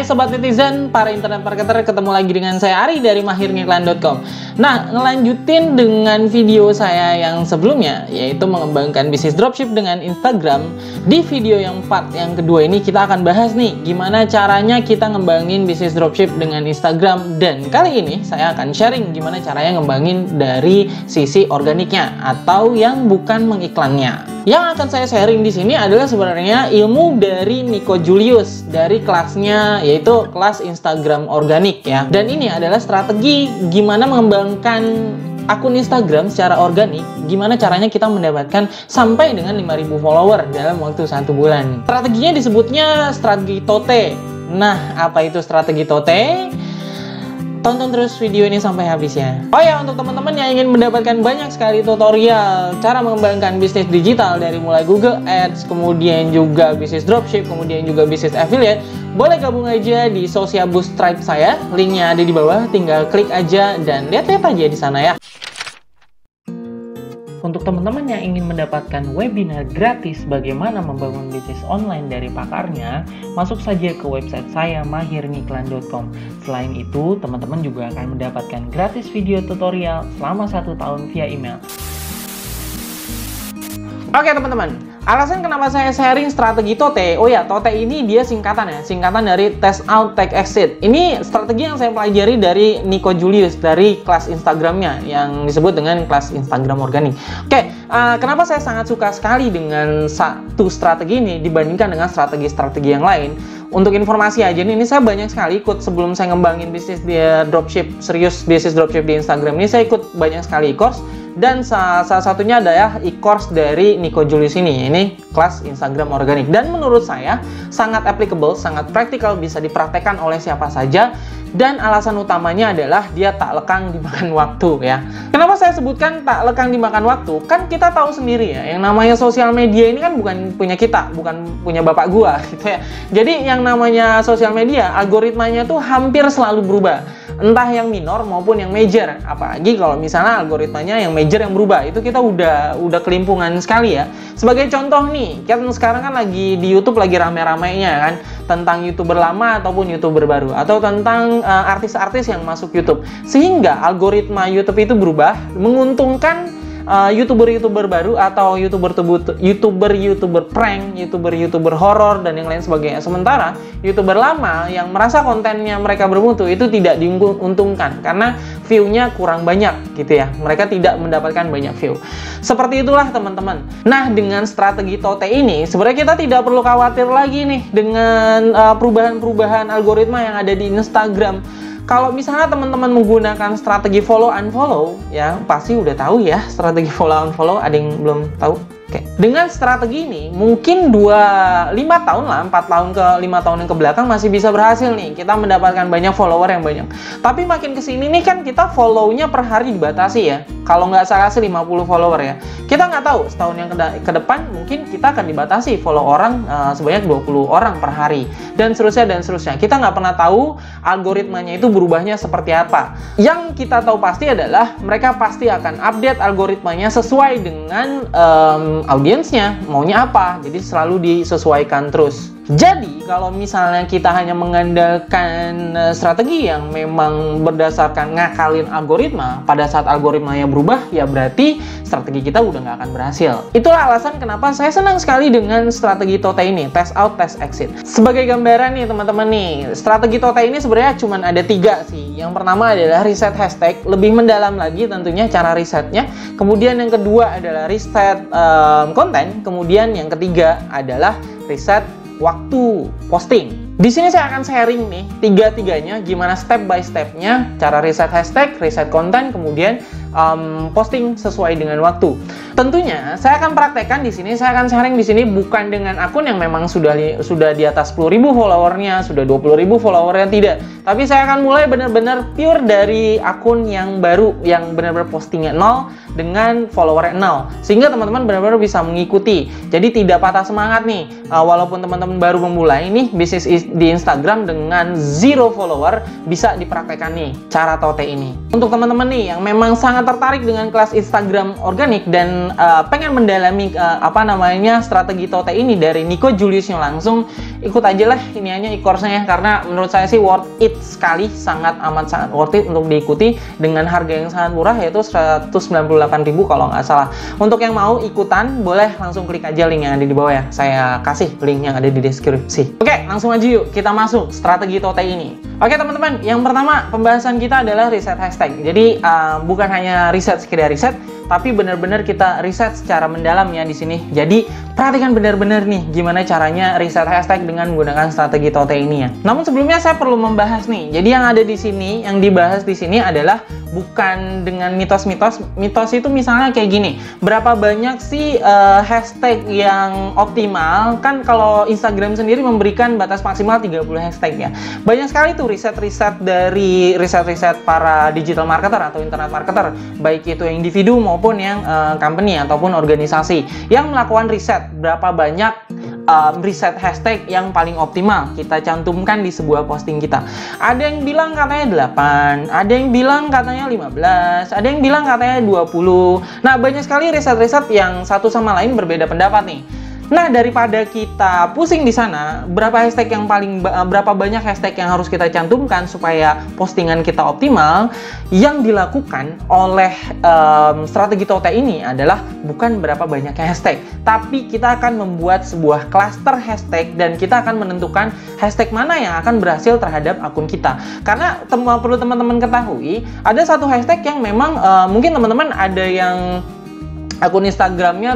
Sobat Netizen, para internet marketer, ketemu lagi dengan saya Ari dari mahirngiklan.com. Nah, ngelanjutin dengan video saya yang sebelumnya, yaitu mengembangkan bisnis dropship dengan Instagram. Di video yang part yang kedua ini kita akan bahas nih, gimana caranya kita ngembangin bisnis dropship dengan Instagram. Dan kali ini saya akan sharing gimana caranya ngembangin dari sisi organiknya atau yang bukan mengiklannya. Yang akan saya sharing di sini adalah sebenarnya ilmu dari Nico Julius dari kelasnya, yaitu kelas Instagram organik ya. Dan ini adalah strategi gimana mengembangkan akun Instagram secara organik, gimana caranya kita mendapatkan sampai dengan 5.000 follower dalam waktu 1 bulan. Strateginya disebutnya strategi Tote. Nah, apa itu strategi Tote? Tonton terus video ini sampai habis ya. Oh ya, untuk teman-teman yang ingin mendapatkan banyak sekali tutorial cara mengembangkan bisnis digital dari mulai Google Ads, kemudian juga bisnis dropship, kemudian juga bisnis affiliate, boleh gabung aja di Social Boost Tribe saya. Linknya ada di bawah, tinggal klik aja dan lihat-lihat aja di sana ya. Untuk teman-teman yang ingin mendapatkan webinar gratis bagaimana membangun bisnis online dari pakarnya, masuk saja ke website saya mahirngiklan.com. Selain itu, teman-teman juga akan mendapatkan gratis video tutorial selama 1 tahun via email. Oke teman-teman, alasan kenapa saya sharing strategi Tote, oh ya, Tote ini dia singkatan ya, singkatan dari Test Out, Take Exit. Ini strategi yang saya pelajari dari Nico Julius, dari kelas Instagramnya, yang disebut dengan kelas Instagram organik. Oke, kenapa saya sangat suka sekali dengan satu strategi ini dibandingkan dengan strategi-strategi yang lain? Untuk informasi aja nih, ini saya banyak sekali ikut sebelum saya ngembangin bisnis di dropship, serius bisnis dropship di Instagram ini, saya ikut banyak sekali course. Dan salah satunya adalah e-course dari Nico Julius ini kelas Instagram organik. Dan menurut saya sangat applicable, sangat praktikal, bisa dipraktekkan oleh siapa saja. Dan alasan utamanya adalah dia tak lekang dimakan waktu ya. Kenapa saya sebutkan tak lekang dimakan waktu? Kan kita tahu sendiri ya, yang namanya sosial media ini kan bukan punya kita, bukan punya bapak gua gitu ya. Jadi yang namanya sosial media, algoritmanya tuh hampir selalu berubah. Entah yang minor maupun yang major. Apalagi kalau misalnya algoritmanya yang major yang berubah, itu kita udah kelimpungan sekali ya. Sebagai contoh nih, kan sekarang kan lagi di YouTube lagi rame-ramenya kan, tentang YouTuber lama ataupun YouTuber baru, atau tentang artis-artis yang masuk YouTube. Sehingga algoritma YouTube itu berubah, menguntungkan YouTuber-YouTuber baru atau YouTuber prank, YouTuber horor dan yang lain sebagainya. Sementara YouTuber lama yang merasa kontennya mereka bermutu itu tidak diuntungkan karena view-nya kurang banyak gitu ya. Mereka tidak mendapatkan banyak view. Seperti itulah teman-teman. Nah, dengan strategi Tote ini sebenarnya kita tidak perlu khawatir lagi nih dengan perubahan-perubahan algoritma yang ada di Instagram. Kalau misalnya teman-teman menggunakan strategi follow unfollow, ya pasti udah tahu ya strategi follow unfollow. Ada yang belum tahu? Oke. Dengan strategi ini mungkin 5 tahun lah, 4 tahun ke 5 tahun yang kebelakang masih bisa berhasil nih kita mendapatkan banyak follower yang banyak. Tapi makin kesini nih kan kita follow-nya per hari dibatasi ya. Kalau nggak salah sih 50 follower ya. Kita nggak tahu setahun yang ke depan mungkin kita akan dibatasi follow orang sebanyak 20 orang per hari dan seterusnya dan seterusnya. Kita nggak pernah tahu algoritmanya itu berubahnya seperti apa. Yang kita tahu pasti adalah mereka pasti akan update algoritmanya sesuai dengan audiensnya maunya apa, jadi selalu disesuaikan terus. Jadi kalau misalnya kita hanya mengandalkan strategi yang memang berdasarkan ngakalin algoritma, pada saat algoritmanya berubah ya berarti strategi kita udah nggak akan berhasil. Itulah alasan kenapa saya senang sekali dengan strategi Tote ini, Test Out, Test Exit. Sebagai gambaran nih teman-teman nih, strategi Tote ini sebenarnya cuma ada 3 sih. Yang pertama adalah riset hashtag, lebih mendalam lagi tentunya cara risetnya. Kemudian yang kedua adalah riset konten. Kemudian yang ketiga adalah riset waktu posting. Di sini saya akan sharing nih tiga-tiganya gimana step by stepnya cara riset hashtag, riset konten, kemudian posting sesuai dengan waktu. Tentunya saya akan praktekkan di sini, saya akan sharing di sini bukan dengan akun yang memang sudah di atas 10.000 followernya, sudah 20.000 followernya, tidak. Tapi saya akan mulai benar-benar pure dari akun yang baru, yang benar-benar postingnya 0 dengan followernya 0, sehingga teman-teman benar-benar bisa mengikuti. Jadi tidak patah semangat nih, walaupun teman-teman baru memulai nih bisnis di Instagram dengan 0 follower, bisa dipraktekkan nih cara Tote ini. Untuk teman-teman nih yang memang sangat sangat tertarik dengan kelas Instagram organik dan pengen mendalami strategi TOTE ini dari Nico Juliusnya langsung, ikut aja lah e-course-nya, karena menurut saya sih worth it sekali, sangat worth it untuk diikuti dengan harga yang sangat murah, yaitu 198.000 kalau nggak salah. Untuk yang mau ikutan boleh langsung klik aja link yang ada di bawah ya, saya kasih link yang ada di deskripsi. Oke, langsung aja yuk kita masuk strategi TOTE ini. Oke teman-teman, yang pertama pembahasan kita adalah riset hashtag. Jadi bukan hanya riset sekedar riset, tapi benar-benar kita riset secara mendalam ya di sini. Jadi perhatikan benar-benar nih gimana caranya riset hashtag dengan menggunakan strategi TOTE ini ya. Namun sebelumnya saya perlu membahas nih. Jadi yang ada di sini, yang dibahas di sini adalah bukan dengan mitos-mitos. Mitos itu misalnya kayak gini. Berapa banyak sih hashtag yang optimal? Kan kalau Instagram sendiri memberikan batas maksimal 30 hashtag ya. Banyak sekali tuh riset-riset dari riset-riset para digital marketer atau internet marketer, baik itu yang individu maupun yang company ataupun organisasi yang melakukan riset berapa banyak riset hashtag yang paling optimal kita cantumkan di sebuah posting kita. Ada yang bilang katanya 8, ada yang bilang katanya 15, ada yang bilang katanya 20. Nah, banyak sekali riset-riset yang satu sama lain berbeda pendapat nih. Nah, daripada kita pusing di sana, berapa banyak hashtag yang harus kita cantumkan supaya postingan kita optimal, yang dilakukan oleh strategi TOTE ini adalah bukan berapa banyak hashtag, tapi kita akan membuat sebuah klaster hashtag dan kita akan menentukan hashtag mana yang akan berhasil terhadap akun kita. Karena perlu teman-teman ketahui, ada satu hashtag yang memang mungkin teman-teman ada yang akun Instagramnya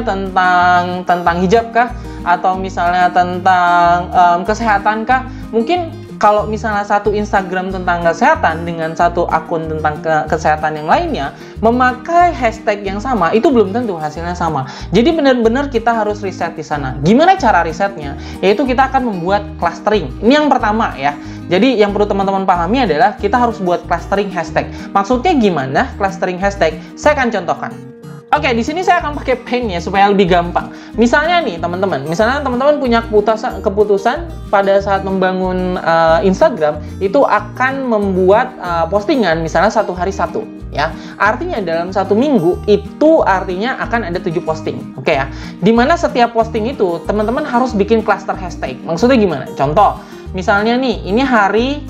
tentang hijab kah, atau misalnya tentang kesehatan kah. Mungkin kalau misalnya satu Instagram tentang kesehatan dengan satu akun tentang kesehatan yang lainnya memakai hashtag yang sama, itu belum tentu hasilnya sama. Jadi benar-benar kita harus riset di sana. Gimana cara risetnya? Yaitu kita akan membuat clustering. Ini yang pertama ya. Jadi yang perlu teman-teman pahami adalah kita harus buat clustering hashtag. Maksudnya gimana clustering hashtag? Saya akan contohkan. Oke, di sini saya akan pakai pen ya supaya lebih gampang. Misalnya nih teman-teman, punya keputusan pada saat membangun Instagram itu akan membuat postingan misalnya 1 hari 1 ya. Artinya dalam 1 minggu itu artinya akan ada 7 posting. Oke ya. Dimana setiap posting itu teman-teman harus bikin cluster hashtag. Maksudnya gimana? Contoh, misalnya nih, ini hari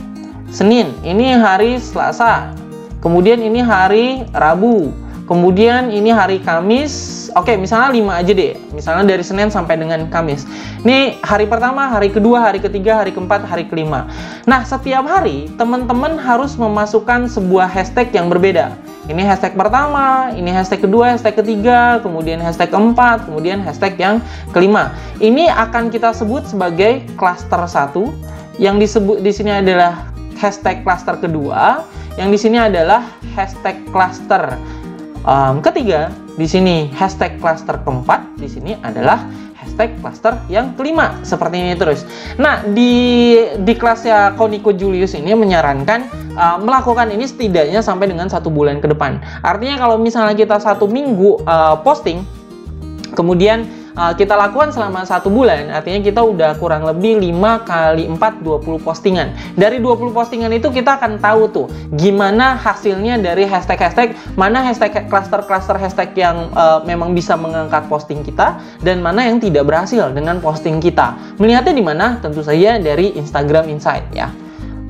Senin, ini hari Selasa, kemudian ini hari Rabu, kemudian ini hari Kamis. Oke, misalnya 5 aja deh. Misalnya dari Senin sampai dengan Kamis. Ini hari pertama, hari kedua, hari ketiga, hari keempat, hari kelima. Nah, setiap hari teman-teman harus memasukkan sebuah hashtag yang berbeda. Ini hashtag pertama, ini hashtag kedua, hashtag ketiga, kemudian hashtag keempat, kemudian hashtag yang kelima. Ini akan kita sebut sebagai cluster 1. Yang disebut di sini adalah hashtag cluster kedua. Yang di sini adalah hashtag cluster ketiga, di sini hashtag cluster keempat, di sini adalah hashtag cluster yang kelima, seperti ini terus. Nah, di kelasnya Nico Julius ini menyarankan melakukan ini setidaknya sampai dengan 1 bulan ke depan. Artinya kalau misalnya kita 1 minggu posting, kemudian kita lakukan selama 1 bulan, artinya kita udah kurang lebih 5 kali 4, 20 postingan. Dari 20 postingan itu kita akan tahu tuh gimana hasilnya dari hashtag-hashtag, mana hashtag cluster hashtag yang memang bisa mengangkat posting kita, dan mana yang tidak berhasil dengan posting kita. Melihatnya di mana? Tentu saja dari Instagram Insight ya.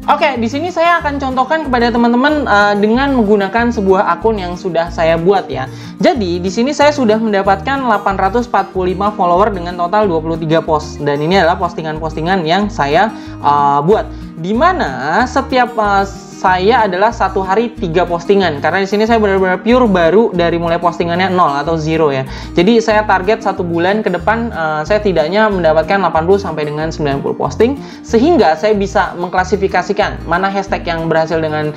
Oke, di sini saya akan contohkan kepada teman-teman dengan menggunakan sebuah akun yang sudah saya buat ya. Jadi, di sini saya sudah mendapatkan 845 follower dengan total 23 post. Dan ini adalah postingan-postingan yang saya buat. Di mana setiap saya adalah 1 hari 3 postingan, karena di sini saya benar-benar pure baru dari mulai postingannya 0 atau 0 ya. Jadi saya target 1 bulan ke depan saya tidaknya mendapatkan 80 sampai dengan 90 posting, sehingga saya bisa mengklasifikasikan mana hashtag yang berhasil dengan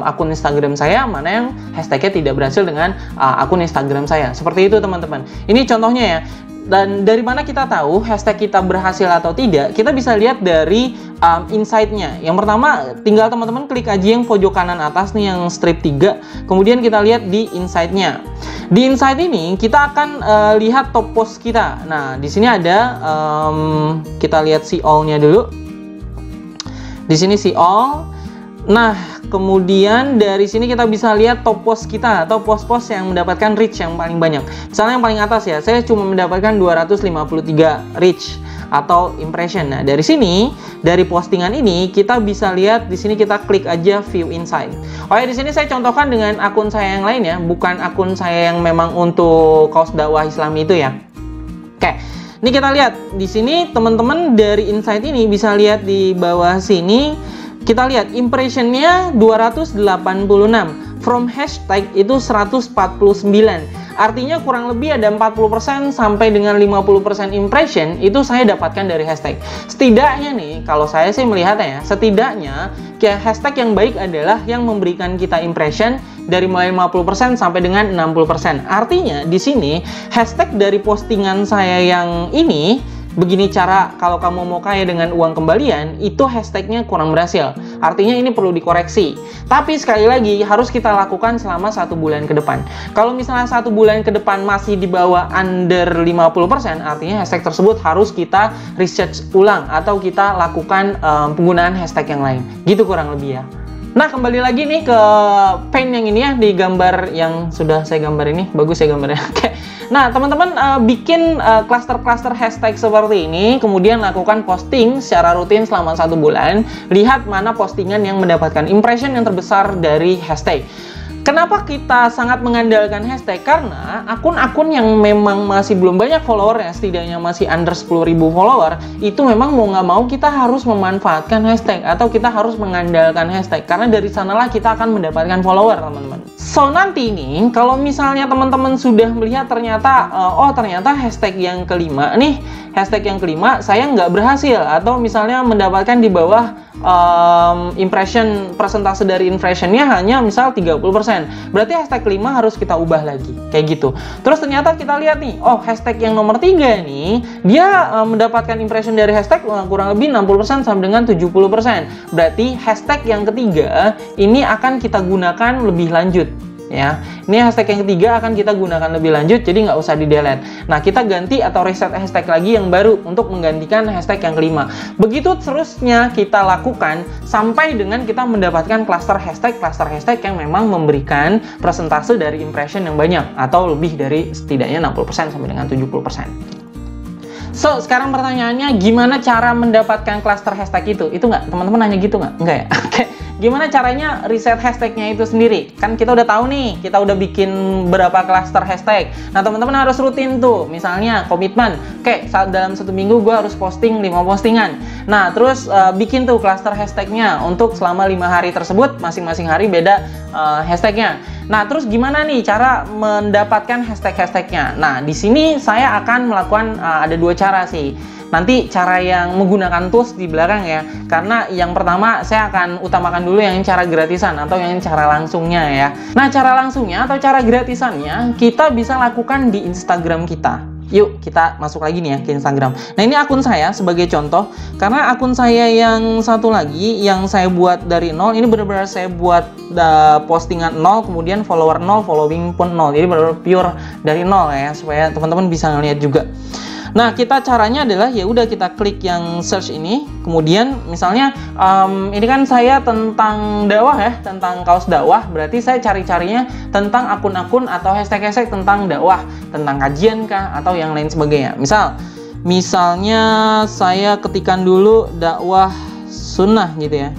akun Instagram saya, mana yang hashtagnya tidak berhasil dengan akun Instagram saya. Seperti itu teman-teman. Ini contohnya ya. Dan dari mana kita tahu hashtag kita berhasil atau tidak? Kita bisa lihat dari insight-nya. Yang pertama, tinggal teman-teman klik aja yang pojok kanan atas nih, yang strip 3. Kemudian kita lihat di insight-nya. Di insight ini kita akan lihat top post kita. Nah, di sini ada kita lihat see all-nya dulu. Di sini see all. Nah, kemudian dari sini kita bisa lihat top post kita atau post-post yang mendapatkan reach yang paling banyak. Misalnya yang paling atas ya, saya cuma mendapatkan 253 reach atau impression. Nah, dari sini, dari postingan ini kita bisa lihat di sini, kita klik aja view insight. Oh ya, di sini saya contohkan dengan akun saya yang lain ya, bukan akun saya yang memang untuk kaos dakwah Islami itu ya. Oke. Ini kita lihat di sini teman-teman, dari insight ini bisa lihat di bawah sini, kita lihat impressionnya 286, from hashtag itu 149. Artinya kurang lebih ada 40% sampai dengan 50% impression itu saya dapatkan dari hashtag. Setidaknya nih, kalau saya sih melihatnya ya, setidaknya kayak hashtag yang baik adalah yang memberikan kita impression dari mulai 50% sampai dengan 60%. Artinya di sini hashtag dari postingan saya yang ini, begini cara kalau kamu mau kaya dengan uang kembalian, itu hashtagnya kurang berhasil. Artinya ini perlu dikoreksi. Tapi sekali lagi harus kita lakukan selama 1 bulan ke depan. Kalau misalnya 1 bulan ke depan masih di bawah under 50%, artinya hashtag tersebut harus kita research ulang atau kita lakukan penggunaan hashtag yang lain. Gitu kurang lebih ya. Nah, kembali lagi nih ke paint yang ini ya, di gambar yang sudah saya gambar ini. Bagus ya gambarnya. Oke. Nah, teman-teman bikin cluster-cluster hashtag seperti ini, kemudian lakukan posting secara rutin selama 1 bulan. Lihat mana postingan yang mendapatkan impression yang terbesar dari hashtag. Kenapa kita sangat mengandalkan hashtag? Karena akun-akun yang memang masih belum banyak follower ya, setidaknya masih under 10.000 follower, itu memang mau nggak mau kita harus memanfaatkan hashtag atau kita harus mengandalkan hashtag. Karena dari sanalah kita akan mendapatkan follower, teman-teman. So, nanti ini kalau misalnya teman-teman sudah melihat ternyata, oh ternyata hashtag yang kelima nih, hashtag yang kelima saya nggak berhasil, atau misalnya mendapatkan di bawah impression, persentase dari impressionnya hanya misal 30%, berarti hashtag kelima harus kita ubah lagi, kayak gitu. Terus ternyata kita lihat nih, oh hashtag yang nomor 3 nih, dia mendapatkan impression dari hashtag kurang lebih 60% sampai dengan 70%, berarti hashtag yang ketiga ini akan kita gunakan lebih lanjut. Ya, ini hashtag yang ketiga akan kita gunakan lebih lanjut, jadi nggak usah di delete. Nah, kita ganti atau reset hashtag lagi yang baru untuk menggantikan hashtag yang kelima. Begitu terusnya kita lakukan sampai dengan kita mendapatkan cluster hashtag yang memang memberikan persentase dari impression yang banyak atau lebih dari setidaknya 60% sampai dengan 70%. So, sekarang pertanyaannya, gimana cara mendapatkan cluster hashtag itu? Itu nggak? Teman-teman nanya gitu nggak? Enggak ya? Oke. Gimana caranya riset hashtagnya itu sendiri? Kan kita udah tahu nih, kita udah bikin berapa cluster hashtag. Nah, teman-teman harus rutin tuh. Misalnya komitmen, oke, dalam 1 minggu gue harus posting 5 postingan. Nah, terus bikin tuh cluster hashtagnya untuk selama 5 hari tersebut, masing-masing hari beda hashtagnya. Nah, terus gimana nih cara mendapatkan hashtag-hashtagnya? Nah, di sini saya akan melakukan ada 2 cara sih. Nanti cara yang menggunakan tools di belakang ya. Karena yang pertama saya akan utamakan dulu yang cara gratisan atau yang cara langsungnya ya. Nah, cara langsungnya atau cara gratisannya kita bisa lakukan di Instagram kita. Yuk kita masuk lagi nih ya ke Instagram. Nah, ini akun saya sebagai contoh. Karena akun saya yang satu lagi yang saya buat dari nol, ini benar-benar saya buat postingan 0, kemudian follower 0, following pun 0. Jadi benar-benar pure dari nol ya, supaya teman-teman bisa ngeliat juga. Nah, kita caranya adalah ya udah kita klik yang search ini, kemudian misalnya ini kan saya tentang dakwah ya, tentang kaos dakwah, berarti saya cari-carinya tentang akun-akun atau hashtag-hashtag tentang dakwah, tentang kajian kah atau yang lain sebagainya. Misalnya saya ketikkan dulu dakwah sunnah gitu ya.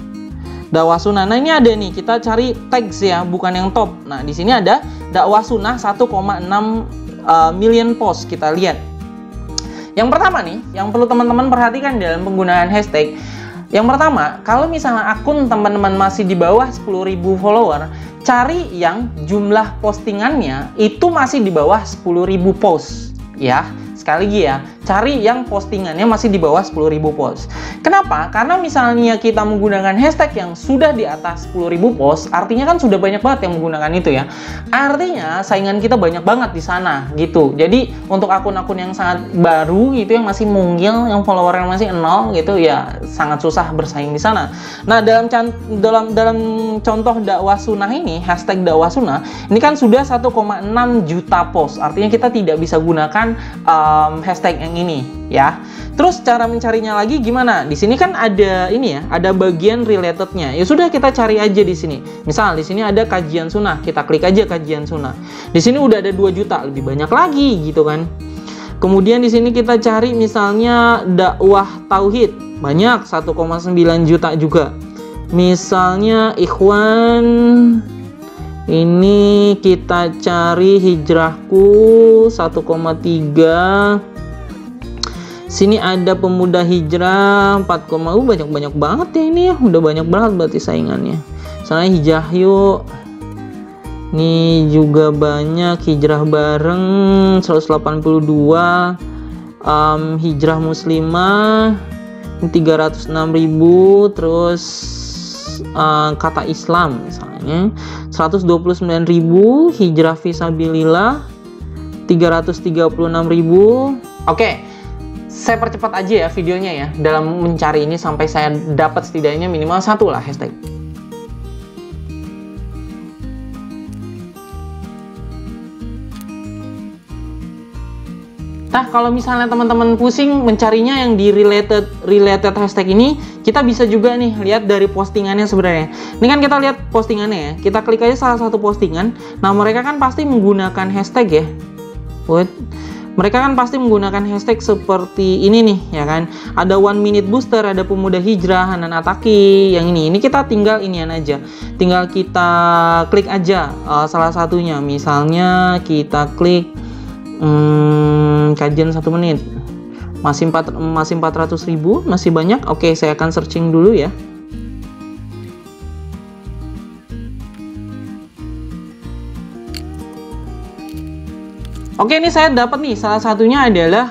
Dakwah sunnah. Nah, ini ada nih, kita cari tags ya, bukan yang top. Nah, di sini ada dakwah sunnah 1,6 million post, kita lihat. Yang pertama nih, yang perlu teman-teman perhatikan dalam penggunaan hashtag. Yang pertama, kalau misalnya akun teman-teman masih di bawah 10.000 follower, cari yang jumlah postingannya itu masih di bawah 10.000 post. Ya, sekali lagi ya, cari yang postingannya masih di bawah 10.000 post. Kenapa? Karena misalnya kita menggunakan hashtag yang sudah di atas 10.000 post, artinya kan sudah banyak banget yang menggunakan itu ya. Artinya saingan kita banyak banget di sana gitu. Jadi untuk akun-akun yang sangat baru gitu, yang masih mungil, yang followernya masih 0 gitu ya, sangat susah bersaing di sana. Nah, dalam contoh dakwah sunnah ini, hashtag dakwah sunnah, ini kan sudah 1,6 juta post. Artinya kita tidak bisa gunakan hashtag yang yang ini ya. Terus cara mencarinya lagi gimana? Di sini kan ada ini ya, ada bagian relatednya. Ya sudah, kita cari aja di sini. Misal di sini ada kajian sunnah, kita klik aja kajian sunnah. Di sini udah ada 2 juta, lebih banyak lagi gitu kan. Kemudian di sini kita cari misalnya dakwah tauhid, banyak 1,9 juta juga. Misalnya ikhwan, ini kita cari hijrahku 1,3. Sini ada pemuda hijrah 4, banyak banget ya ini ya. Udah banyak banget berarti saingannya. Misalnya hijrah yuk. Ini juga banyak, hijrah bareng 182. Hijrah muslimah 306.000. Terus kata Islam misalnya 129.000. Hijrah fisabilillah 336.000. Oke, saya percepat aja ya videonya ya dalam mencari ini sampai saya dapat setidaknya minimal 1 lah hashtag. Nah, kalau misalnya teman-teman pusing mencarinya yang di related hashtag ini, kita bisa juga nih lihat dari postingannya sebenarnya. Ini kan kita lihat postingannya ya. Kita klik aja salah satu postingan. Nah, mereka kan pasti menggunakan hashtag ya. Mereka kan pasti menggunakan hashtag seperti ini nih, ya kan? Ada 1 minute booster, ada pemuda hijrah, Hanan Ataki, yang ini. Ini kita tinggal inian aja. Tinggal kita klik aja salah satunya. Misalnya kita klik kajian 1 menit. Masih 400.000, masih banyak. Oke, saya akan searching dulu ya. Oke, ini saya dapat nih, salah satunya adalah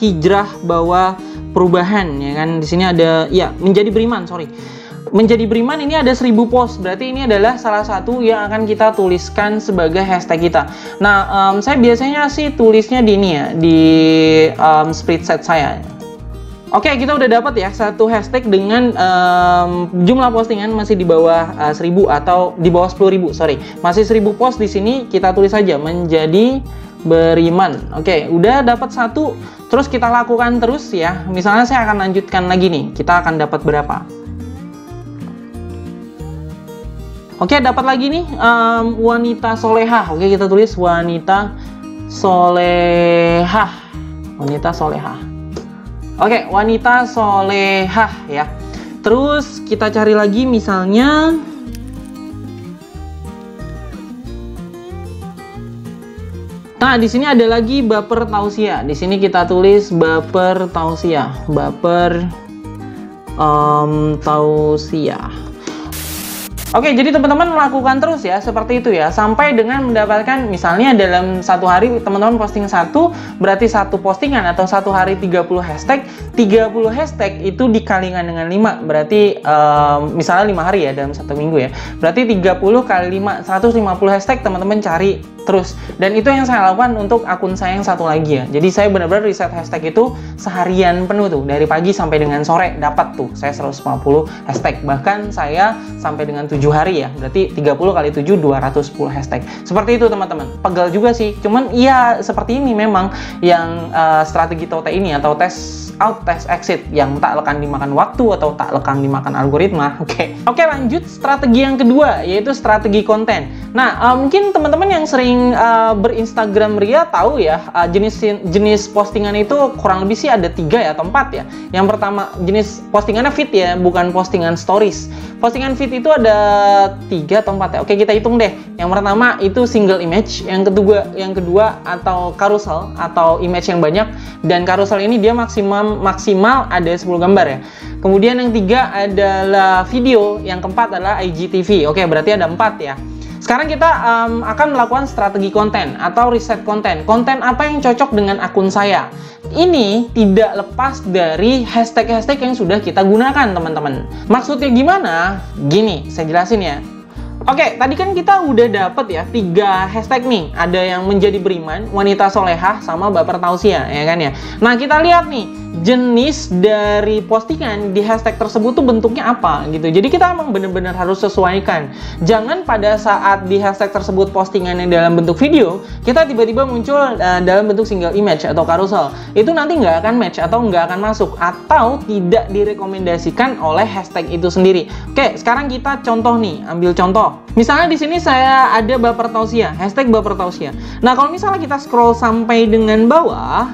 hijrah bawa perubahan ya kan. Di sini ada ya, menjadi beriman, menjadi beriman. Ini ada 1000 post, berarti ini adalah salah satu yang akan kita tuliskan sebagai hashtag kita. Nah, saya biasanya sih tulisnya di ini ya, di spreadsheet saya. Oke, kita udah dapat ya satu hashtag dengan jumlah postingan masih di bawah 1000 atau di bawah 10.000, sorry. Masih 1000 post di sini, kita tulis saja menjadi beriman. Oke, udah dapat 1. Terus kita lakukan terus ya. Misalnya saya akan lanjutkan lagi nih. Kita akan dapat berapa? Oke, dapat lagi nih wanita solehah. Oke, kita tulis wanita solehah. Wanita solehah. Oke, wanita solehah ya. Terus kita cari lagi misalnya nah, di sini ada lagi baper tausiah. Di sini kita tulis baper tausiah. Baper tausiah. Oke, jadi teman-teman melakukan terus ya seperti itu ya sampai dengan mendapatkan misalnya dalam 1 hari teman-teman posting 1, berarti 1 postingan atau 1 hari 30 hashtag. 30 hashtag itu dikalikan dengan 5, berarti misalnya 5 hari ya dalam 1 minggu ya. Berarti 30 kali 5, 150 hashtag teman-teman cari terus. Dan itu yang saya lakukan untuk akun saya yang satu lagi ya. Jadi saya benar-benar riset hashtag itu seharian penuh tuh, dari pagi sampai dengan sore dapat tuh saya 150 hashtag. Bahkan saya sampai dengan 7 hari ya, berarti 30 kali 7 210 hashtag. Seperti itu teman-teman. Pegal juga sih, cuman iya seperti ini memang yang strategi TOT ini atau test out, test exit, yang tak lekang dimakan waktu atau tak lekang dimakan algoritma. Oke, lanjut strategi yang kedua, yaitu strategi konten. Nah, mungkin teman-teman yang sering berinstagram Ria tahu ya, jenis postingan itu kurang lebih sih ada 3 ya atau 4 ya. Yang pertama jenis postingannya feed ya, bukan postingan stories. Postingan feed itu ada 3 atau 4 ya. Oke, kita hitung deh. Yang pertama itu single image, yang kedua atau carousel atau image yang banyak, dan carousel ini dia maksimal ada 10 gambar ya. Kemudian yang 3 adalah video, yang keempat adalah IGTV. Oke, berarti ada 4 ya. Sekarang kita akan melakukan strategi konten atau riset konten. Konten apa yang cocok dengan akun saya? Ini tidak lepas dari hashtag-hashtag yang sudah kita gunakan, teman-teman. Maksudnya gimana? Gini, saya jelasin ya. Oke, tadi kan kita udah dapet ya 3 hashtag nih. Ada yang menjadi beriman, wanita solehah, sama baper tausiah, ya kan ya. Nah, kita lihat nih jenis dari postingan di hashtag tersebut tuh bentuknya apa gitu. Jadi kita emang bener-bener harus sesuaikan. Jangan pada saat di hashtag tersebut postingannya dalam bentuk video, kita tiba-tiba muncul dalam bentuk single image atau carousel. Itu nanti nggak akan match atau nggak akan masuk atau tidak direkomendasikan oleh hashtag itu sendiri. Oke, sekarang kita contoh nih, ambil contoh. Misalnya di sini saya ada baper tausiah, hashtag baper tausiah. Nah, kalau misalnya kita scroll sampai dengan bawah,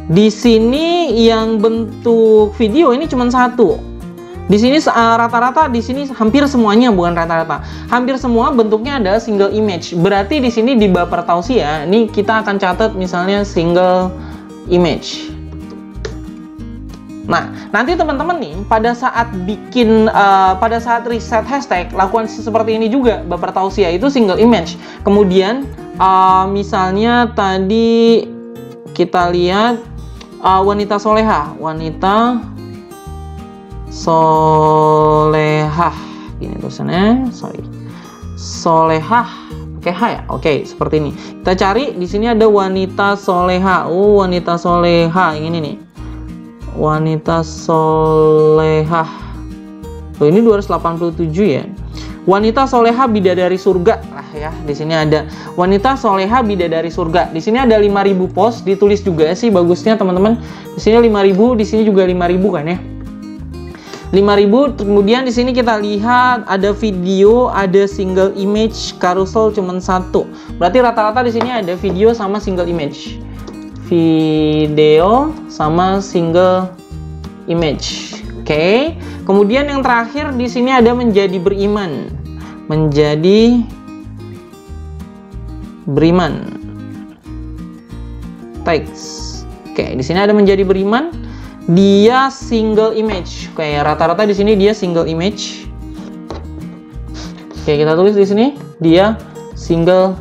di sini yang bentuk video ini cuma satu. Di sini rata-rata di sini hampir semuanya, bukan rata-rata, hampir semua bentuknya adalah single image. Berarti di sini di baper tausiah ini kita akan catat misalnya single image. Nah, nanti teman-teman nih pada saat bikin pada saat riset hashtag lakukan seperti ini juga. Baper tausiah itu single image. Kemudian misalnya tadi kita lihat wanita soleha, wanita solehah, gini tulisannya, solehah, pakai H ya, oke, seperti ini. Kita cari di sini ada wanita soleha, wanita soleha, yang ini nih, wanita solehah. Ini 287 ya. Wanita soleha bidadari surga lah ya. Di sini ada wanita soleha bidadari surga. Di sini ada 5.000 post, ditulis juga sih bagusnya teman-teman. Di sini 5.000, di sini juga 5.000 kan ya. 5.000. Kemudian di sini kita lihat ada video, ada single image, carousel cuman satu. Berarti rata-rata di sini ada video sama single image. Video sama single image. Oke. Kemudian yang terakhir di sini ada menjadi beriman. Menjadi beriman. Teks. Oke, di sini ada menjadi beriman. Dia single image. Oke, rata-rata di sini dia single image. Oke, kita tulis di sini dia single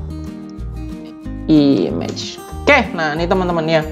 image. Oke, nah ini teman-teman ya.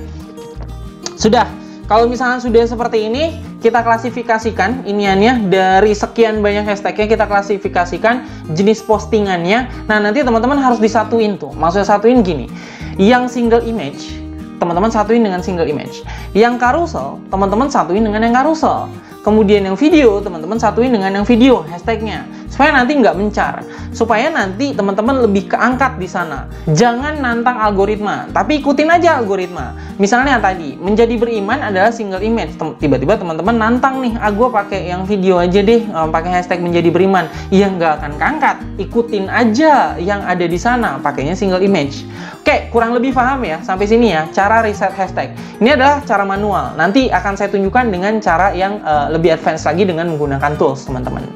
Sudah. Kalau misalnya sudah seperti ini, kita klasifikasikan iniannya dari sekian banyak hashtagnya, kita klasifikasikan jenis postingannya. Nah, nanti teman-teman harus disatuin tuh. Maksudnya satuin gini. Yang single image, teman-teman satuin dengan single image. Yang carousel, teman-teman satuin dengan yang carousel. Kemudian yang video, teman-teman satuin dengan yang video hashtagnya. Supaya nanti nggak mencar. Supaya nanti teman-teman lebih keangkat di sana. Jangan nantang algoritma, tapi ikutin aja algoritma. Misalnya tadi, menjadi beriman adalah single image. Tiba-tiba teman-teman nantang nih, gue pakai yang video aja deh, pakai hashtag menjadi beriman. Iya, nggak akan keangkat. Ikutin aja yang ada di sana, pakainya single image. Oke, kurang lebih paham ya sampai sini ya cara riset hashtag. Ini adalah cara manual. Nanti akan saya tunjukkan dengan cara yang lebih advance lagi dengan menggunakan tools, teman-teman.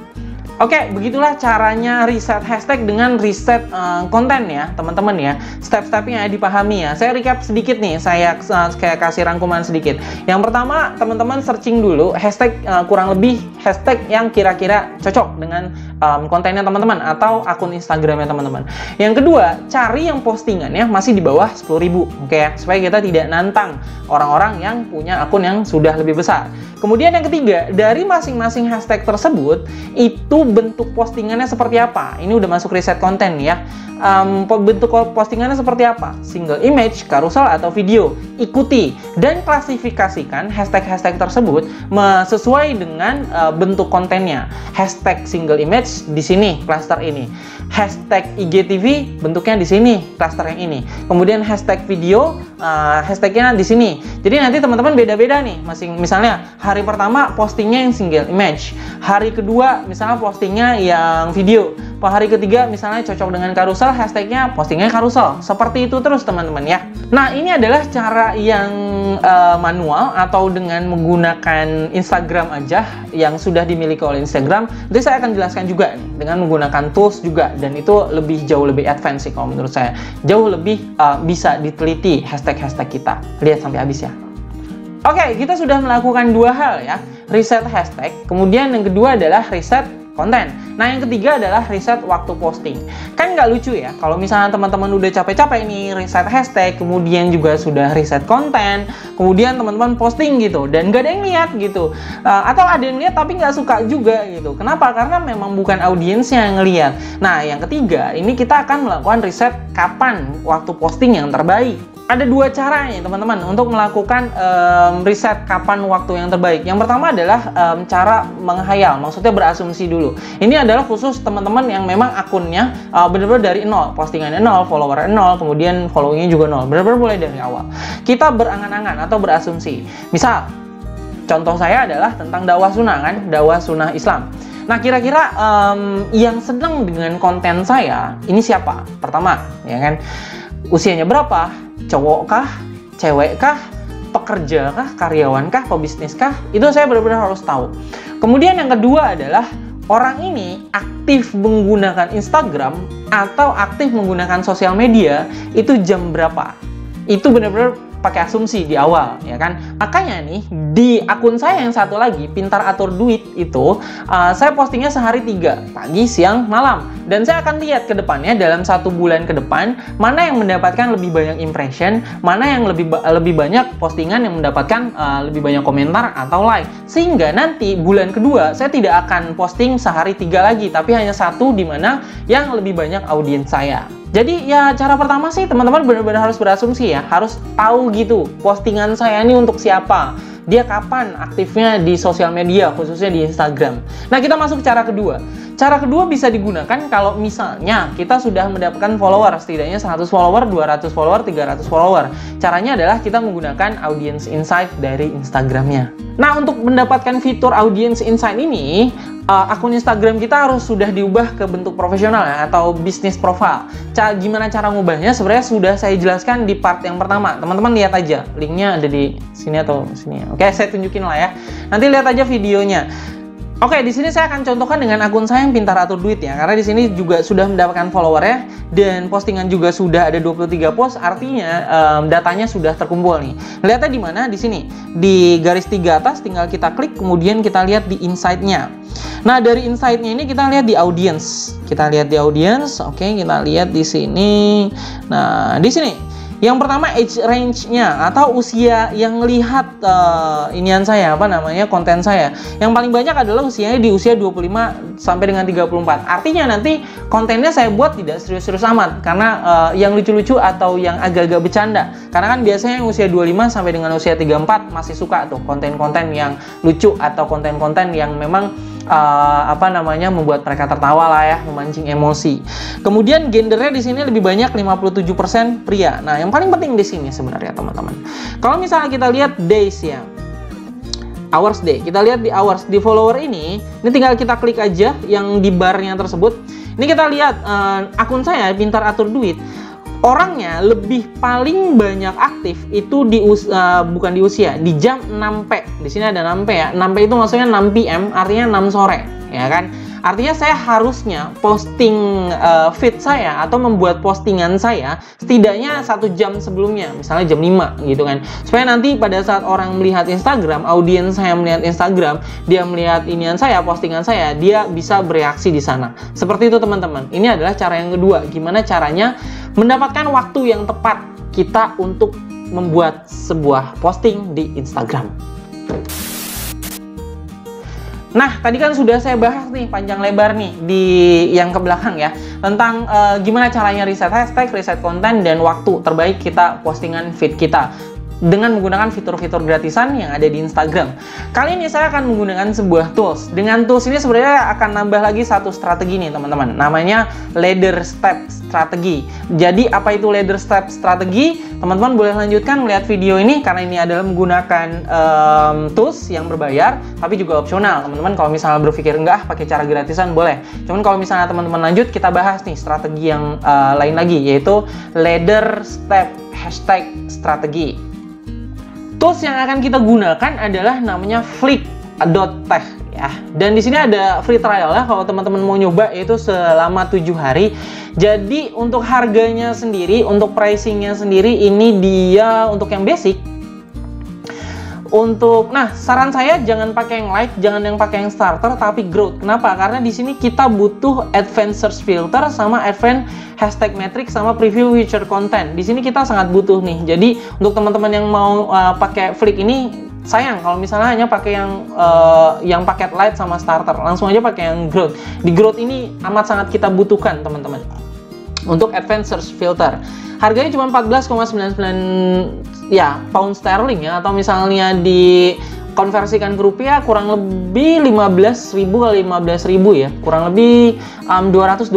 Oke, begitulah caranya riset hashtag dengan riset konten ya, teman-teman ya. Step-stepnya dipahami ya. Saya recap sedikit nih, saya kayak kasih rangkuman sedikit. Yang pertama, teman-teman searching dulu hashtag kurang lebih hashtag yang kira-kira cocok dengan kontennya teman-teman atau akun Instagramnya teman-teman. Yang kedua, cari yang postingannya masih di bawah 10.000, oke ya, supaya kita tidak nantang orang-orang yang punya akun yang sudah lebih besar. Kemudian yang ketiga, dari masing-masing hashtag tersebut itu bentuk postingannya seperti apa. Ini udah masuk riset konten ya. Bentuk postingannya seperti apa? Single image, carousel atau video. Ikuti dan klasifikasikan hashtag-hashtag tersebut sesuai dengan bentuk kontennya. Hashtag single image di sini, cluster ini. Hashtag IGTV bentuknya di sini, cluster yang ini. Kemudian hashtag video, hashtagnya di sini. Jadi nanti teman-teman beda-beda nih. Misalnya hari pertama postingnya yang single image. Hari kedua misalnya postingnya yang video. Hari ketiga misalnya cocok dengan carousel, hashtagnya postingnya carousel. Seperti itu terus teman-teman ya. Nah, ini adalah cara yang manual atau dengan menggunakan Instagram aja yang sudah dimiliki oleh Instagram. Nanti saya akan jelaskan juga nih dengan menggunakan tools juga, dan itu jauh lebih advance sih kalau menurut saya. Jauh lebih bisa diteliti hashtag-hashtag kita. Lihat sampai habis ya. Oke, kita sudah melakukan dua hal ya. Riset hashtag, kemudian yang kedua adalah riset konten. Nah, yang ketiga adalah riset waktu posting. Kan nggak lucu ya, kalau misalnya teman-teman udah capek-capek nih riset hashtag, kemudian juga sudah riset konten, kemudian teman-teman posting gitu, dan nggak ada yang lihat gitu. Atau ada yang lihat tapi nggak suka juga gitu. Kenapa? Karena memang bukan audiensnya yang ngelihat. Nah, yang ketiga, ini kita akan melakukan riset kapan waktu posting yang terbaik. Ada dua cara nih teman-teman untuk melakukan riset kapan waktu yang terbaik. Yang pertama adalah cara menghayal, maksudnya berasumsi dulu. Ini adalah khusus teman-teman yang memang akunnya benar-benar dari nol, postingannya nol, follower nol, kemudian followingnya juga nol, benar-benar mulai dari awal. Kita berangan-angan atau berasumsi. Misal, contoh saya adalah tentang dakwah sunnah kan, dakwah sunnah Islam. Nah, kira-kira yang senang dengan konten saya ini siapa? Pertama, ya kan, usianya berapa? Cowok kah? Cewek kah? Pekerja kah? Karyawan kah? Pebisnis kah? Itu saya benar-benar harus tahu. Kemudian yang kedua adalah orang ini aktif menggunakan Instagram atau aktif menggunakan sosial media itu jam berapa? Itu benar-benar pakai asumsi di awal, ya kan? Makanya nih, di akun saya yang satu lagi, Pintar Atur Duit itu, saya postingnya sehari 3, pagi, siang, malam. Dan saya akan lihat ke depannya, dalam 1 bulan ke depan, mana yang mendapatkan lebih banyak impression, mana yang lebih banyak postingan yang mendapatkan lebih banyak komentar atau like. Sehingga nanti bulan kedua, saya tidak akan posting sehari 3 lagi, tapi hanya 1 di mana yang lebih banyak audiens saya. Jadi ya cara pertama sih teman-teman benar-benar harus berasumsi ya, harus tahu gitu postingan saya ini untuk siapa, dia kapan aktifnya di sosial media, khususnya di Instagram. Nah, kita masuk ke cara kedua. Cara kedua bisa digunakan kalau misalnya kita sudah mendapatkan follower, setidaknya 100 follower, 200 follower, 300 follower. Caranya adalah kita menggunakan audience insight dari Instagramnya. Nah, untuk mendapatkan fitur audience insight ini, akun Instagram kita harus sudah diubah ke bentuk profesional ya, atau business profile. Gimana cara ngubahnya sebenarnya sudah saya jelaskan di part yang pertama. Teman-teman lihat aja, linknya ada di sini atau sini. Oke, saya tunjukin lah ya. Nanti lihat aja videonya. Oke, di sini saya akan contohkan dengan akun saya yang Pintar Atur Duit ya, karena di sini juga sudah mendapatkan followernya dan postingan juga sudah ada 23 post, artinya datanya sudah terkumpul nih. Lihatnya di mana? Di sini, di garis 3 atas, tinggal kita klik, kemudian kita lihat di insight-nya. Nah, dari insight-nya ini kita lihat di audience. Kita lihat di audience, oke, kita lihat di sini. Nah, di sini. Yang pertama age range-nya atau usia yang lihat konten saya. Yang paling banyak adalah usianya di usia 25 sampai dengan 34. Artinya nanti kontennya saya buat tidak serius-serius amat karena yang lucu-lucu atau yang agak-agak bercanda. Karena kan biasanya yang usia 25 sampai dengan usia 34 masih suka tuh konten-konten yang lucu atau konten-konten yang memang membuat mereka tertawa lah ya, memancing emosi. Kemudian gendernya di sini lebih banyak 57% pria. Nah, yang paling penting di sini sebenarnya teman-teman. Kalau misalnya kita lihat days ya, hours day, kita lihat di hours di follower ini tinggal kita klik aja yang di barnya tersebut. Ini kita lihat akun saya Pintar Atur Duit. Orangnya lebih paling banyak aktif itu bukan di usia, di jam 6P. Di sini ada 6P ya. 6P itu maksudnya 6 PM, artinya 6 sore, ya kan? Artinya saya harusnya posting feed saya atau membuat postingan saya setidaknya 1 jam sebelumnya, misalnya jam 5 gitu kan. Supaya nanti pada saat orang melihat Instagram, audiens saya melihat Instagram, dia melihat inian saya, postingan saya, dia bisa bereaksi di sana. Seperti itu teman-teman. Ini adalah cara yang kedua, gimana caranya mendapatkan waktu yang tepat kita untuk membuat sebuah posting di Instagram. Nah, tadi kan sudah saya bahas nih panjang lebar nih di yang ke belakang ya, tentang gimana caranya riset hashtag, riset konten, dan waktu terbaik kita postingan feed kita dengan menggunakan fitur-fitur gratisan yang ada di Instagram. Kali ini saya akan menggunakan sebuah tools. Dengan tools ini sebenarnya akan nambah lagi satu strategi nih teman-teman. Namanya ladder step strategi. Jadi apa itu ladder step strategi? Teman-teman boleh lanjutkan melihat video ini karena ini adalah menggunakan tools yang berbayar tapi juga opsional. Teman-teman kalau misalnya berpikir enggak pakai cara gratisan boleh. Cuman kalau misalnya teman-teman lanjut, kita bahas nih strategi yang lain lagi, yaitu ladder step hashtag strategi. Tools yang akan kita gunakan adalah namanya Flick.tech ya. Dan di sini ada free trial ya kalau teman-teman mau nyoba, yaitu selama 7 hari. Jadi untuk harganya sendiri, untuk pricingnya sendiri, ini dia untuk yang basic. Saran saya jangan pakai yang light, jangan yang pakai yang starter, tapi growth. Kenapa? Karena di sini kita butuh advanced search filter sama advanced hashtag metric sama preview feature content. Di sini kita sangat butuh nih. Jadi untuk teman-teman yang mau pakai Flick ini, sayang kalau misalnya hanya pakai yang paket light sama starter. Langsung aja pakai yang growth. Di growth ini amat sangat kita butuhkan teman-teman. untuk advanced search filter. Harganya cuma 14,99 ya pound sterling ya, atau misalnya dikonversikan ke rupiah kurang lebih 15.000 kali 15.000 ya, kurang lebih 225.000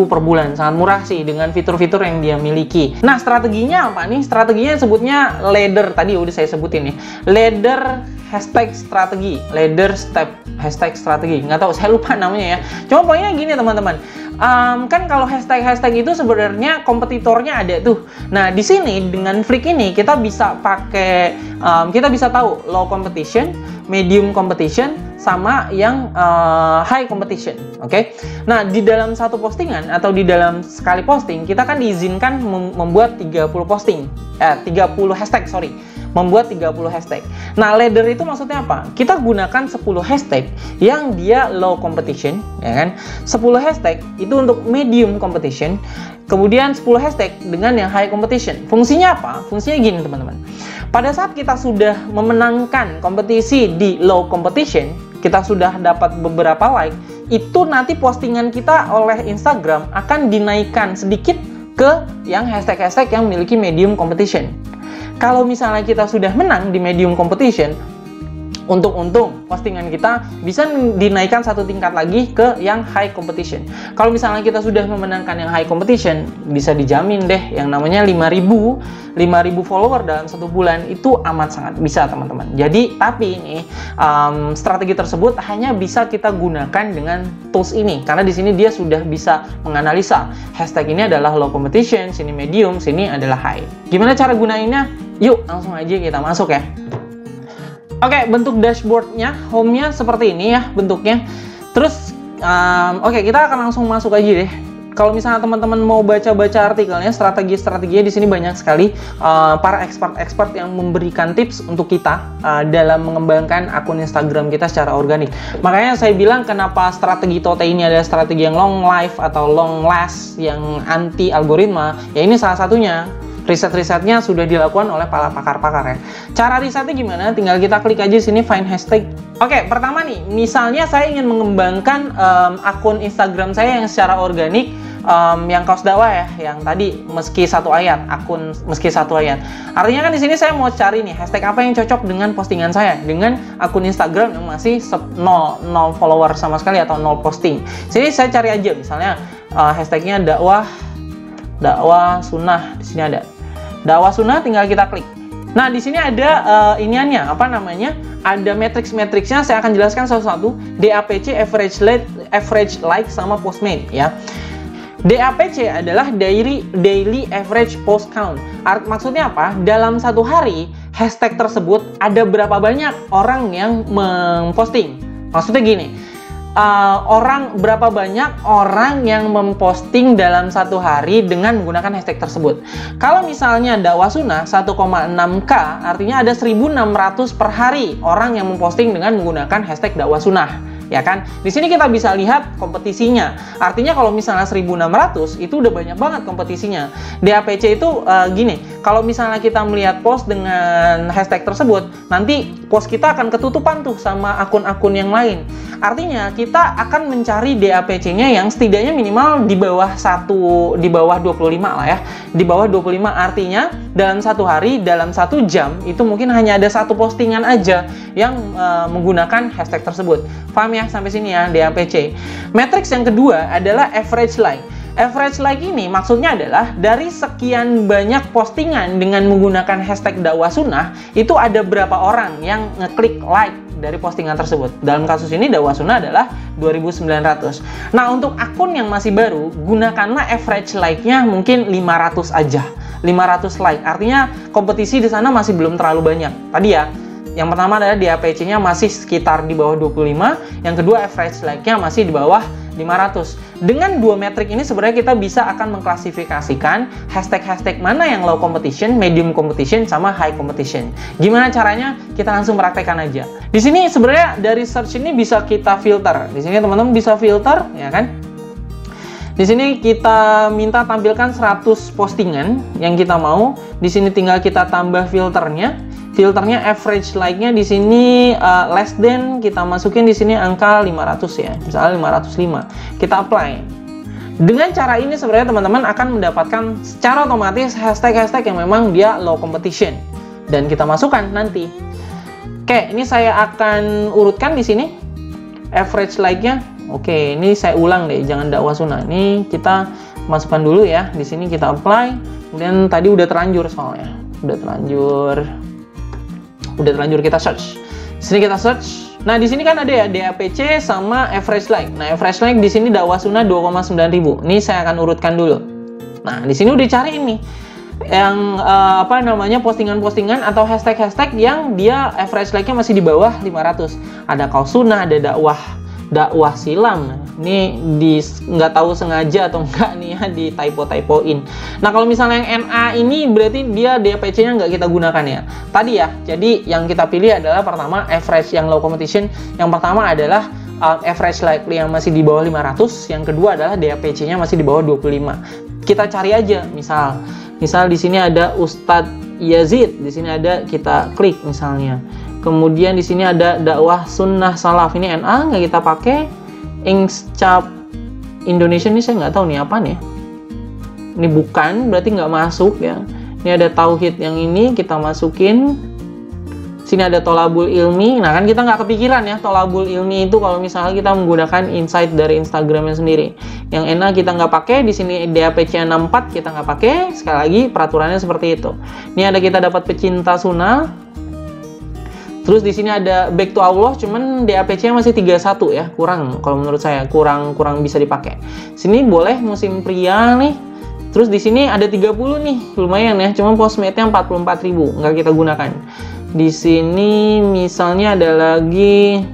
per bulan. Sangat murah sih dengan fitur-fitur yang dia miliki. Nah, strateginya apa nih? Strateginya sebutnya ladder, tadi udah saya sebutin nih. Ladder hashtag strategi, ladder step hashtag strategi, nggak tahu, saya lupa namanya ya. Cuma poinnya gini teman-teman, kan kalau hashtag itu sebenarnya kompetitornya ada tuh. Nah, di sini dengan Flick ini kita bisa pakai, kita bisa tahu low competition, medium competition, sama yang high competition. Oke. Nah, di dalam satu postingan atau di dalam sekali posting kita kan diizinkan membuat 30 posting, 30 hashtag, sorry. Membuat 30 hashtag. Nah, ladder itu maksudnya apa? Kita gunakan 10 hashtag yang dia low competition, ya kan? 10 hashtag itu untuk medium competition, kemudian 10 hashtag dengan yang high competition. Fungsinya apa? Fungsinya gini, teman-teman. Pada saat kita sudah memenangkan kompetisi di low competition, kita sudah dapat beberapa like, itu nanti postingan kita oleh Instagram akan dinaikkan sedikit ke yang hashtag-hashtag yang memiliki medium competition. Kalau misalnya kita sudah menang di medium competition, untung-untung postingan kita bisa dinaikkan satu tingkat lagi ke yang high competition. Kalau misalnya kita sudah memenangkan yang high competition, bisa dijamin deh yang namanya 5.000 follower dalam satu bulan itu amat sangat bisa, teman-teman. Jadi, tapi ini strategi tersebut hanya bisa kita gunakan dengan tools ini, karena di sini dia sudah bisa menganalisa hashtag ini adalah low competition, sini medium, sini adalah high. Gimana cara gunainnya? Yuk, langsung aja kita masuk ya. Oke, bentuk dashboardnya, home-nya seperti ini ya bentuknya. Terus, oke, kita akan langsung masuk aja deh. Kalau misalnya teman-teman mau baca-baca artikelnya, strategi-strateginya di sini banyak sekali para expert yang memberikan tips untuk kita dalam mengembangkan akun Instagram kita secara organik. Makanya saya bilang kenapa strategi Tote ini adalah strategi yang long life atau long last, yang anti algoritma. Ya ini salah satunya. Riset-risetnya sudah dilakukan oleh para pakar-pakar ya. Cara risetnya gimana? Tinggal kita klik aja sini find hashtag. Oke, pertama nih, misalnya saya ingin mengembangkan akun Instagram saya yang secara organik, yang kaos dakwah ya, yang tadi meski satu ayat, akun meski satu ayat. Artinya kan di sini saya mau cari nih hashtag apa yang cocok dengan postingan saya, dengan akun Instagram yang masih 0 follower sama sekali atau 0 posting. Sini saya cari aja misalnya hashtagnya dakwah sunnah. Di sini ada dakwah sunnah, tinggal kita klik. Nah, di sini ada iniannya, apa namanya? Ada matrix-matrixnya, saya akan jelaskan satu-satu. DAPC, average like sama postmate ya. DAPC adalah daily average post count. Maksudnya apa? Dalam satu hari, hashtag tersebut ada berapa banyak orang yang memposting. Maksudnya gini, berapa banyak orang yang memposting dalam satu hari dengan menggunakan hashtag tersebut. Kalau misalnya dakwah sunnah 1,6K, artinya ada 1.600 per hari orang yang memposting dengan menggunakan hashtag dakwah sunnah. Ya kan? Di sini kita bisa lihat kompetisinya. Artinya kalau misalnya 1.600 itu udah banyak banget kompetisinya. DAPC itu gini, kalau misalnya kita melihat post dengan hashtag tersebut, nanti post kita akan ketutupan tuh sama akun-akun yang lain. Artinya kita akan mencari DAPC-nya yang setidaknya minimal di bawah 25 lah ya. Di bawah 25 artinya dalam satu hari, dalam 1 jam itu mungkin hanya ada satu postingan aja yang menggunakan hashtag tersebut. Paham ya sampai sini ya DAPC. Matrix yang kedua adalah average like. Average like ini maksudnya adalah dari sekian banyak postingan dengan menggunakan hashtag dakwah sunnah, itu ada berapa orang yang ngeklik like dari postingan tersebut. Dalam kasus ini dakwah sunnah adalah 2.900. Nah, untuk akun yang masih baru, gunakanlah average like-nya mungkin 500 aja. 500 like. Artinya kompetisi di sana masih belum terlalu banyak. Tadi ya, yang pertama adalah DAPC-nya masih sekitar di bawah 25, yang kedua average like-nya masih di bawah 500. Dengan dua metrik ini sebenarnya kita bisa akan mengklasifikasikan hashtag-hashtag mana yang low competition, medium competition, sama high competition. Gimana caranya? Kita langsung praktekkan aja. Di sini sebenarnya dari search ini bisa kita filter. Di sini teman-teman bisa filter, ya kan? Di sini kita minta tampilkan 100 postingan yang kita mau. Di sini tinggal kita tambah filternya. Filternya average like-nya di sini less than, kita masukin di sini angka 500 ya. Misalnya 505. Kita apply. Dengan cara ini sebenarnya teman-teman akan mendapatkan secara otomatis hashtag-hashtag yang memang dia low competition dan kita masukkan nanti. Oke, ini saya akan urutkan di sini average like-nya. Oke, ini saya ulang deh, jangan dakwah sunnah. Ini kita masukkan dulu ya. Di sini kita apply. Kemudian tadi udah terlanjur soalnya. Udah terlanjur kita search. Di sini kita search. Nah, di sini kan ada ya DAPC sama average like. Nah, average like di sini dakwah sunnah 2,9 ribu. Ini saya akan urutkan dulu. Nah, di sini udah cari ini yang postingan-postingan atau hashtag-hashtag yang dia average like-nya masih di bawah 500. Ada kaus sunnah, ada dakwah silam. Ini nggak tahu sengaja atau enggak nih ya, di typoin. Nah, kalau misalnya yang NA ini berarti dia DAPC-nya nggak kita gunakan ya. Tadi ya, jadi yang kita pilih adalah pertama average yang low competition. Yang pertama adalah average likely yang masih di bawah 500. Yang kedua adalah DAPC-nya masih di bawah 25. Kita cari aja, misal di sini ada Ustadz Yazid, di sini ada, kita klik misalnya. Kemudian di sini ada dakwah sunnah salaf, ini NA nggak kita pakai. Inkcap Indonesia ini saya nggak tahu nih apa nih. Ini bukan, berarti nggak masuk ya. Ini ada tauhid yang ini kita masukin. Sini ada tolabul ilmi. Nah, kan kita nggak kepikiran ya tolabul ilmi itu kalau misalnya kita menggunakan insight dari Instagramnya sendiri. Yang enak kita nggak pakai. Di sini DAPC 64 kita nggak pakai. Sekali lagi peraturannya seperti itu. Ini ada kita dapat pecinta sunnah. Terus di sini ada back to Allah, cuman DAPC-nya masih 31 ya, kurang kalau menurut saya, kurang bisa dipakai. Sini boleh musim pria nih. Terus di sini ada 30 nih, lumayan ya, cuman postmate-nya 44.000, nggak kita gunakan. Di sini misalnya ada lagi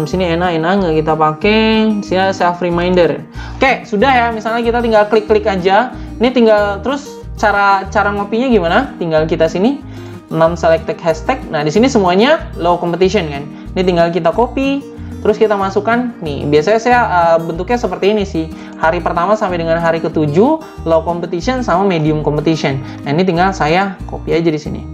sini enak nggak kita pakai. Sini ada self reminder. Oke, sudah ya, misalnya kita tinggal klik aja. Ini tinggal terus cara ngopinya gimana? Tinggal kita sini non-selected hashtag. Nah, di sini semuanya low competition kan. Ini tinggal kita copy, terus kita masukkan. Nih, biasanya saya bentuknya seperti ini sih. Hari pertama sampai dengan hari ke-7 low competition sama medium competition. Nah, ini tinggal saya copy aja di sini.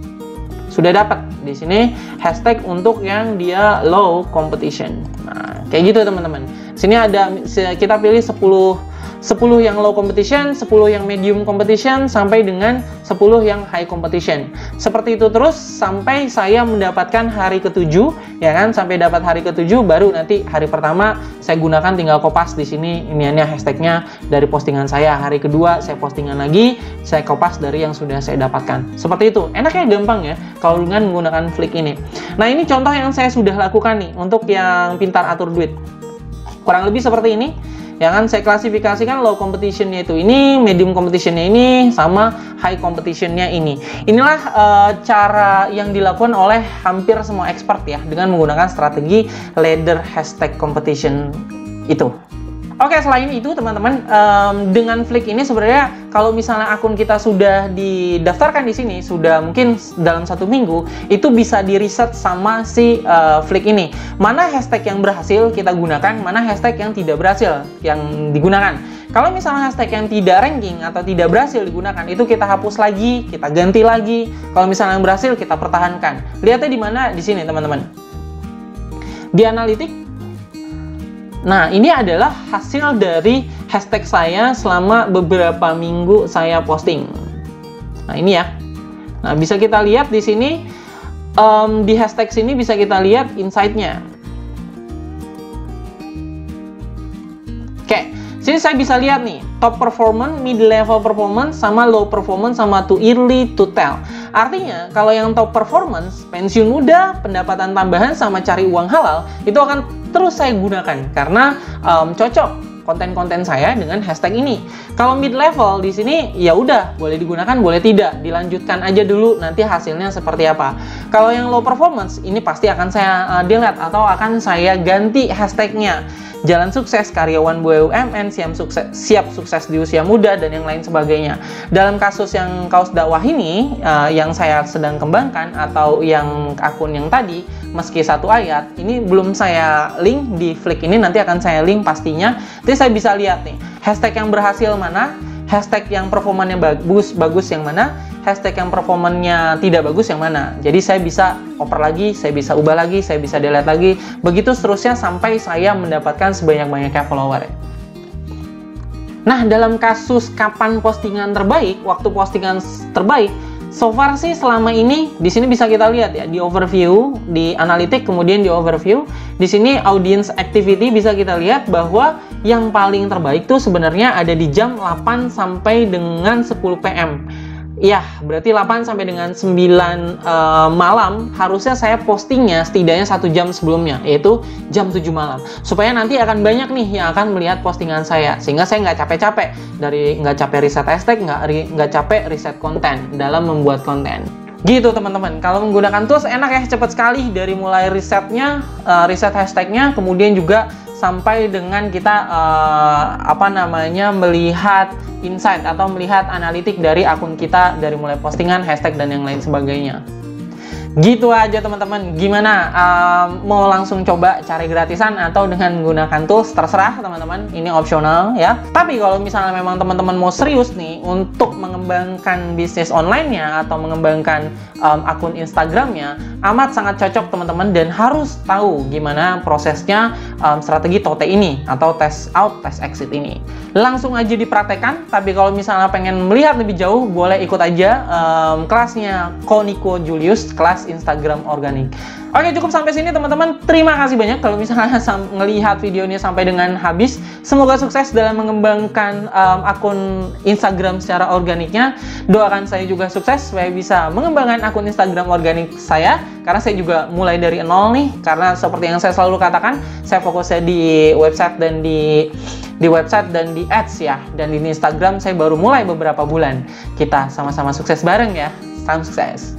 Sudah dapat di sini hashtag untuk yang dia low competition. Nah, kayak gitu teman-teman. Sini ada, kita pilih 10 yang low competition, 10 yang medium competition, sampai dengan 10 yang high competition. Seperti itu terus sampai saya mendapatkan hari ke-7, ya kan? Sampai dapat hari ke-7 baru nanti hari pertama saya gunakan tinggal kopas di sini ini hashtagnya dari postingan saya. Hari kedua saya postingan lagi, saya kopas dari yang sudah saya dapatkan. Seperti itu. Enaknya gampang ya kalau dengan menggunakan Flick ini. Nah, ini contoh yang saya sudah lakukan nih untuk yang pintar atur duit. Kurang lebih seperti ini. Ya kan, saya klasifikasikan low competition-nya itu ini, medium competition-nya ini, sama high competition-nya ini. Inilah cara yang dilakukan oleh hampir semua expert ya, dengan menggunakan strategi ladder hashtag competition itu. Oke, selain itu teman-teman, dengan Flick ini sebenarnya kalau misalnya akun kita sudah didaftarkan di sini, sudah mungkin dalam 1 minggu, itu bisa di reset sama si Flick ini. Mana hashtag yang berhasil kita gunakan, mana hashtag yang tidak berhasil yang digunakan. Kalau misalnya hashtag yang tidak ranking atau tidak berhasil digunakan, itu kita hapus lagi, kita ganti lagi. Kalau misalnya yang berhasil, kita pertahankan. Lihatnya di mana? Di sini teman-teman. Di analitik. Nah, ini adalah hasil dari hashtag saya selama beberapa minggu saya posting. Nah, ini ya. Nah, bisa kita lihat di sini, di hashtag sini bisa kita lihat insight-nya. Oke, sini saya bisa lihat nih, top performance, mid level performance, sama low performance, sama too early to tell. Artinya, kalau yang top performance, pensiun muda, pendapatan tambahan, sama cari uang halal, itu akan terus saya gunakan karena cocok konten-konten saya dengan hashtag ini. Kalau mid level di sini ya udah boleh digunakan, boleh tidak, dilanjutkan aja dulu nanti hasilnya seperti apa. Kalau yang low performance ini pasti akan saya delete atau akan saya ganti hashtagnya. Jalan sukses, karyawan BUMN, siap sukses di usia muda, dan yang lain sebagainya. Dalam kasus yang kaos dakwah ini, yang saya sedang kembangkan, atau yang akun yang tadi, meski satu ayat, ini belum saya link di Flick ini, nanti akan saya link pastinya. Jadi saya bisa lihat nih, hashtag yang berhasil mana, hashtag yang performanya bagus yang mana, hashtag yang performanya tidak bagus yang mana. Jadi saya bisa oper lagi, saya bisa ubah lagi, saya bisa delete lagi, begitu seterusnya sampai saya mendapatkan sebanyak-banyaknya follower. Nah, dalam kasus kapan postingan terbaik, waktu postingan terbaik, so far sih selama ini di sini bisa kita lihat ya di overview, di analitik, kemudian di overview. Di sini audience activity bisa kita lihat bahwa yang paling terbaik tuh sebenarnya ada di jam 8 sampai dengan 10 PM. Ya, berarti 8 sampai dengan 9 malam harusnya saya postingnya setidaknya 1 jam sebelumnya, yaitu jam 7 malam. Supaya nanti akan banyak nih yang akan melihat postingan saya, sehingga saya nggak capek-capek nggak capek riset hashtag, nggak capek riset konten dalam membuat konten. Gitu teman-teman, kalau menggunakan tools enak ya, cepat sekali dari mulai risetnya, riset hashtagnya, kemudian juga sampai dengan kita melihat insight atau melihat analitik dari akun kita dari mulai postingan, hashtag dan yang lain sebagainya. Gitu aja teman-teman. Gimana? Mau langsung coba cari gratisan atau dengan menggunakan tools? Terserah teman-teman. Ini opsional ya. Tapi kalau misalnya memang teman-teman mau serius nih untuk mengembangkan bisnis online-nya atau mengembangkan akun Instagram-nya, amat sangat cocok teman-teman dan harus tahu gimana prosesnya strategi TOTE ini atau test out, test exit ini. Langsung aja dipraktekkan. Tapi kalau misalnya pengen melihat lebih jauh, boleh ikut aja kelasnya Ko Nico Julius, kelas Instagram organik. Oke, cukup sampai sini teman-teman. Terima kasih banyak kalau misalnya ngelihat video ini sampai dengan habis. Semoga sukses dalam mengembangkan akun Instagram secara organiknya. Doakan saya juga sukses supaya bisa mengembangkan akun Instagram organik saya, karena saya juga mulai dari nol nih. Karena seperti yang saya selalu katakan, saya fokusnya di website dan di website dan di ads ya, dan di Instagram saya baru mulai beberapa bulan. Kita sama-sama sukses bareng ya. Salam sukses.